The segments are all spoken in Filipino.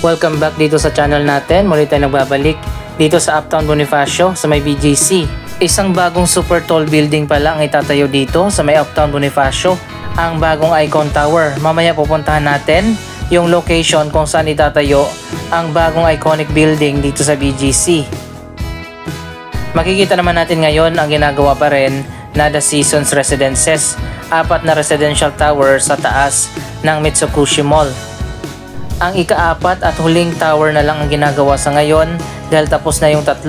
Welcome back dito sa channel natin. Muli tayo nagbabalik dito sa Uptown Bonifacio sa may BGC. Isang bagong super tall building pala ang itatayo dito sa may Uptown Bonifacio. Ang bagong Icon Tower. Mamaya pupuntahan natin yung location kung saan itatayo ang bagong iconic building dito sa BGC. Makikita naman natin ngayon ang ginagawa pa rin na The Seasons Residences. 4 na residential tower sa taas ng Mitsukushi Mall. Ang ika-4 at huling tower na lang ang ginagawa sa ngayon dahil tapos na yung 3.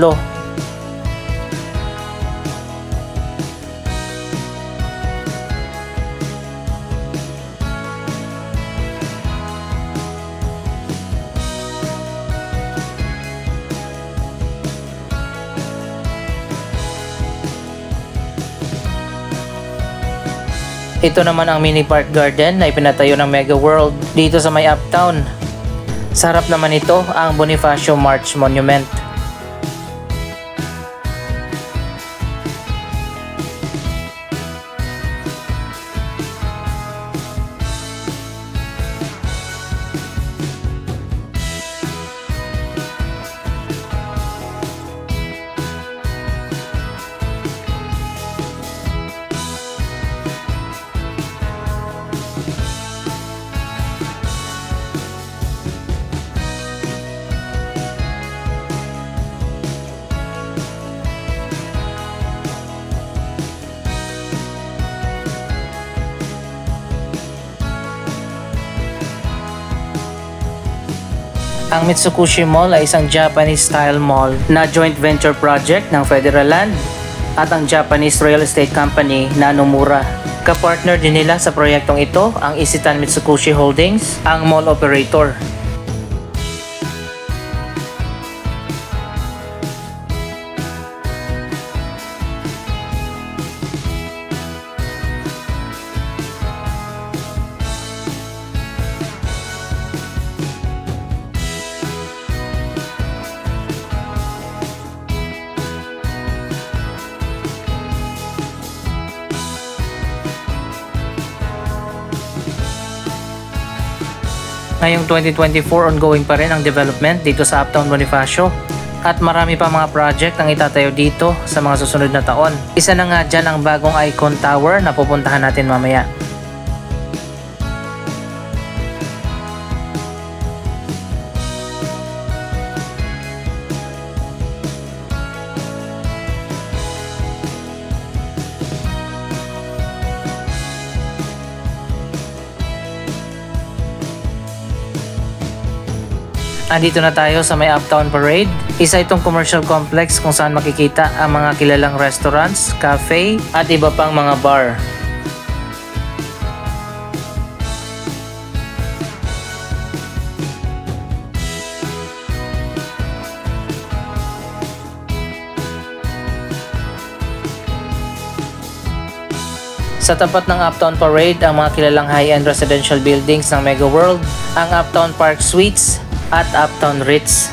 Ito naman ang mini park garden na ipinatayo ng Mega World dito sa may Uptown. Sa harap naman ito ang Bonifacio March Monument. Ang Mitsukushi Mall ay isang Japanese-style mall na joint venture project ng Federal Land at ang Japanese Real Estate Company na Nomura. Kapartner din nila sa proyektong ito ang Isetan Mitsukushi Holdings, ang mall operator. Ngayong 2024, ongoing pa rin ang development dito sa Uptown Bonifacio at marami pa mga project ang itatayo dito sa mga susunod na taon. Isa na nga dyan ang bagong Icon Tower na pupuntahan natin mamaya. Andito na tayo sa may Uptown Parade. Isa itong commercial complex kung saan makikita ang mga kilalang restaurants, cafe, at iba pang mga bar. Sa tapat ng Uptown Parade, ang mga kilalang high-end residential buildings ng Mega World, ang Uptown Park Suites, at Uptown Ritz.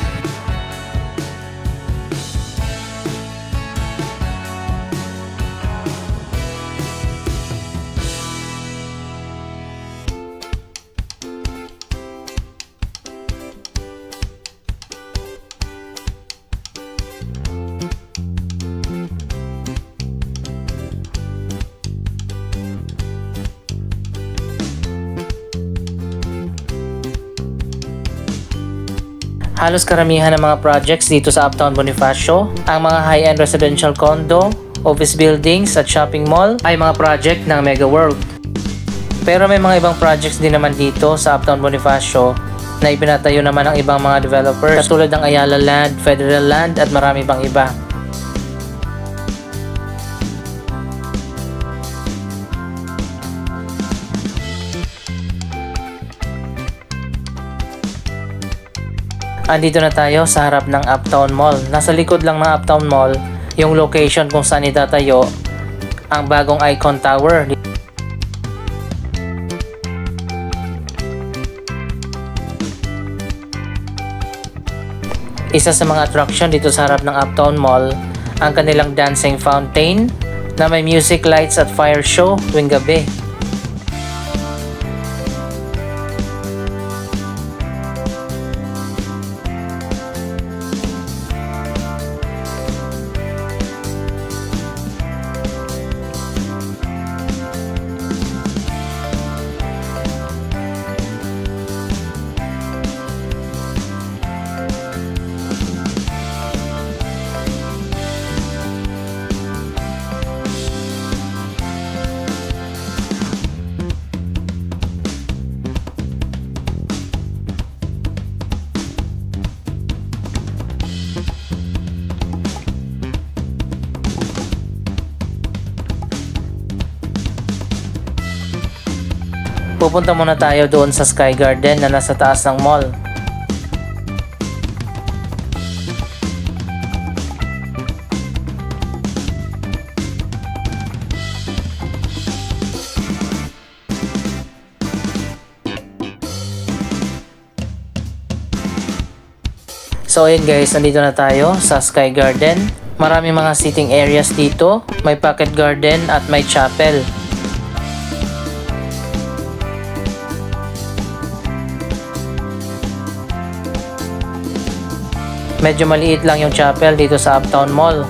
Halos karamihan ng mga projects dito sa Uptown Bonifacio, ang mga high-end residential condo, office buildings at shopping mall ay mga project ng Mega World. Pero may mga ibang projects din naman dito sa Uptown Bonifacio na ipinatayo naman ng ibang mga developers katulad ng Ayala Land, Federal Land at marami pang iba. Andito na tayo sa harap ng Uptown Mall. Nasa likod lang ng Uptown Mall yung location kung saan itatayo ang bagong Icon Tower. Isa sa mga attraction dito sa harap ng Uptown Mall ang kanilang dancing fountain na may music, lights at fire show tuwing gabi. Pupunta muna tayo doon sa Sky Garden na nasa taas ng mall. So ayun guys, nandito na tayo sa Sky Garden. Maraming mga sitting areas dito. May pocket garden at may chapel. Medyo maliit lang yung chapel dito sa Uptown Mall.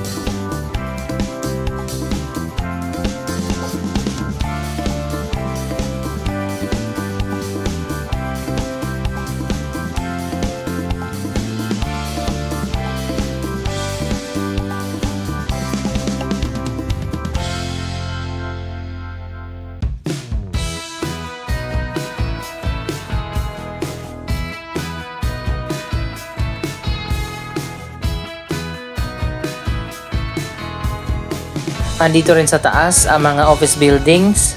Andito rin sa taas ang mga office buildings.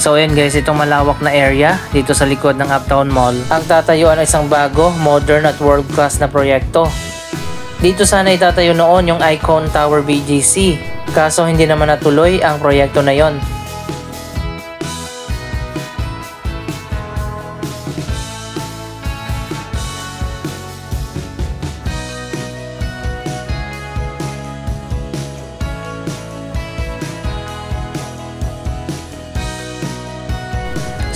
So ayan guys, itong malawak na area dito sa likod ng Uptown Mall ang tatayuan ng isang bago, modern at world-class na proyekto. Dito sana itatayo noon yung Icon Tower BGC, kaso hindi naman natuloy ang proyekto na yon.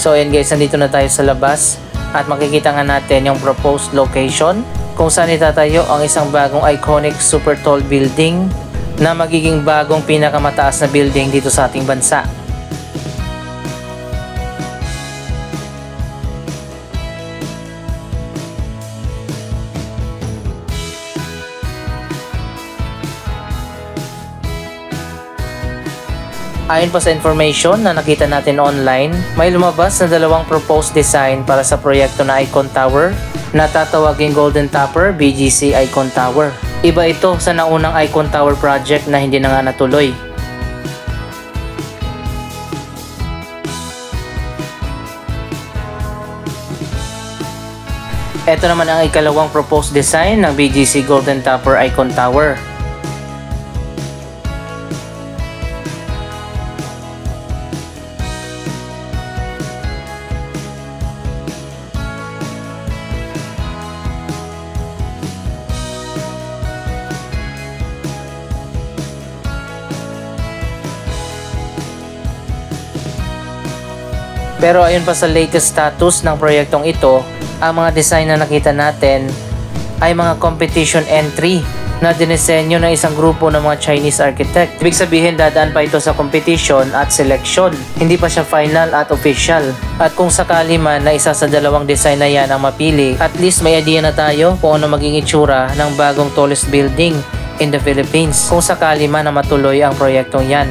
So ayan guys, nandito na tayo sa labas at makikita nga natin yung proposed location kung saan itatayo ang isang bagong iconic super tall building na magiging bagong pinakamataas na building dito sa ating bansa. Ayon pa sa information na nakita natin online, may lumabas na dalawang proposed design para sa proyekto na Icon Tower na tatawaging Golden Topper BGC Icon Tower. Iba ito sa naunang Icon Tower project na hindi na nga natuloy. Ito naman ang ikalawang proposed design ng BGC Golden Topper Icon Tower. Pero ayon pa sa latest status ng proyektong ito, ang mga design na nakita natin ay mga competition entry na dinisenyo ng isang grupo ng mga Chinese architect. Ibig sabihin dadaan pa ito sa competition at selection. Hindi pa siya final at official. At kung sakali man na isa sa dalawang design na yan ang mapili, at least may idea na tayo kung ano maging itsura ng bagong tallest building in the Philippines kung sakali man na matuloy ang proyektong yan.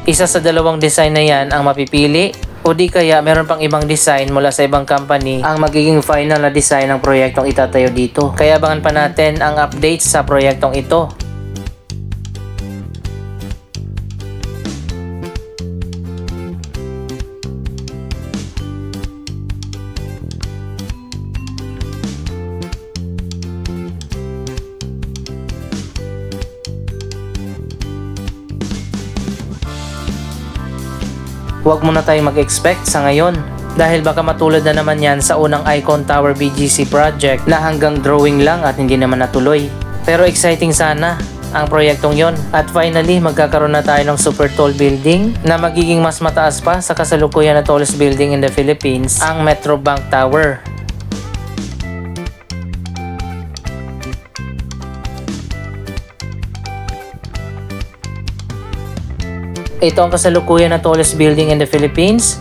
Isa sa dalawang design na yan ang mapipili o di kaya meron pang ibang design mula sa ibang company ang magiging final na design ng proyektong itatayo dito. Kaya abangan pa natin ang updates sa proyektong ito. huwag muna tayong mag-expect sa ngayon. Dahil baka matulad na naman yan sa unang Icon Tower BGC project na hanggang drawing lang at hindi naman natuloy. Pero exciting sana ang proyektong yon. At finally, magkakaroon na tayo ng super tall building na magiging mas mataas pa sa kasalukuyan na tallest building in the Philippines, ang Metrobank Tower. Ito ang kasalukuyan na tallest building in the Philippines,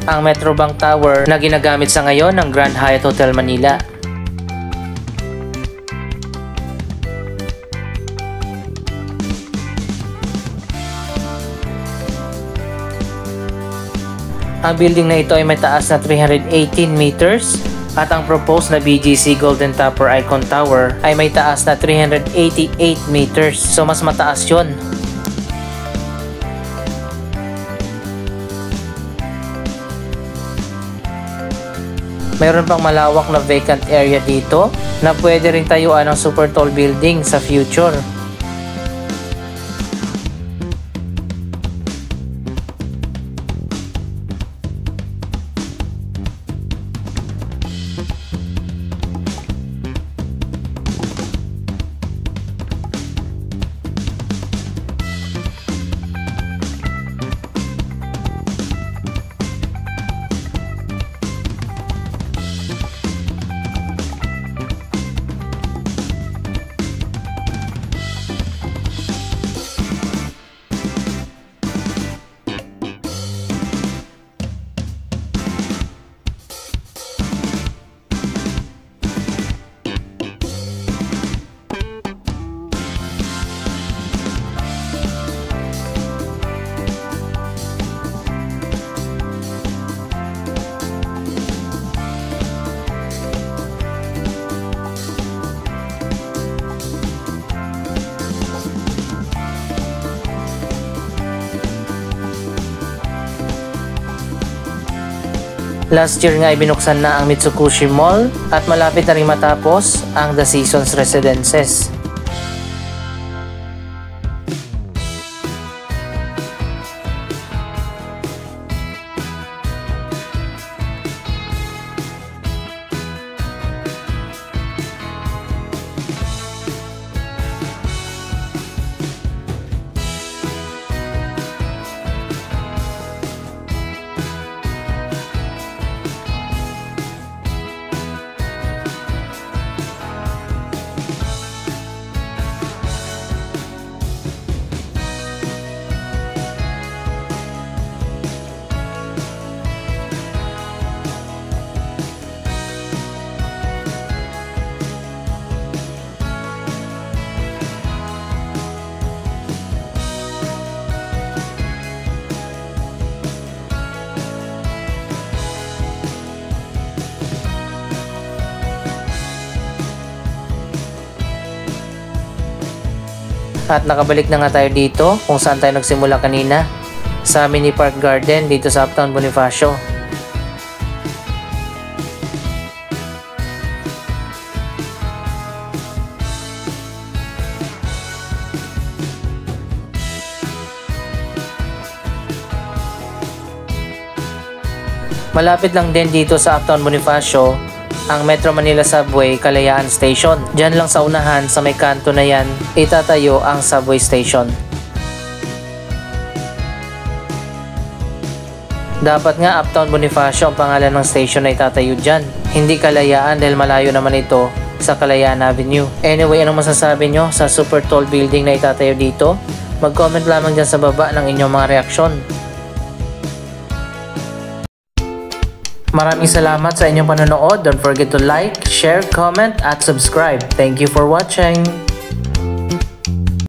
ang Metrobank Tower na ginagamit sa ngayon ng Grand Hyatt Hotel Manila. Ang building na ito ay may taas na 318 meters at ang proposed na BGC Golden Topper Icon Tower ay may taas na 388 meters. So mas mataas yun. Mayroon pang malawak na vacant area dito na pwede rin tayuan ng super tall building sa future. Last year nga ay binuksan na ang Mitsukushi Mall at malapit na rin matapos ang The Seasons Residences. At nakabalik na nga tayo dito kung saan tayo nagsimula kanina, sa Mini Park Garden dito sa Uptown Bonifacio. Malapit lang din dito sa Uptown Bonifacio ang Metro Manila Subway Kalayaan Station. Diyan lang sa unahan sa may kanto na yan itatayo ang subway station. Dapat nga Uptown Bonifacio ang pangalan ng station na itatayo dyan, hindi Kalayaan dahil malayo naman ito sa Kalayaan Avenue. Anyway, anong masasabi nyo sa super tall building na itatayo dito? Mag-comment lamang dyan sa baba ng inyong mga reaksyon. Maraming salamat sa inyong panonood. Don't forget to like, share, comment, at subscribe. Thank you for watching!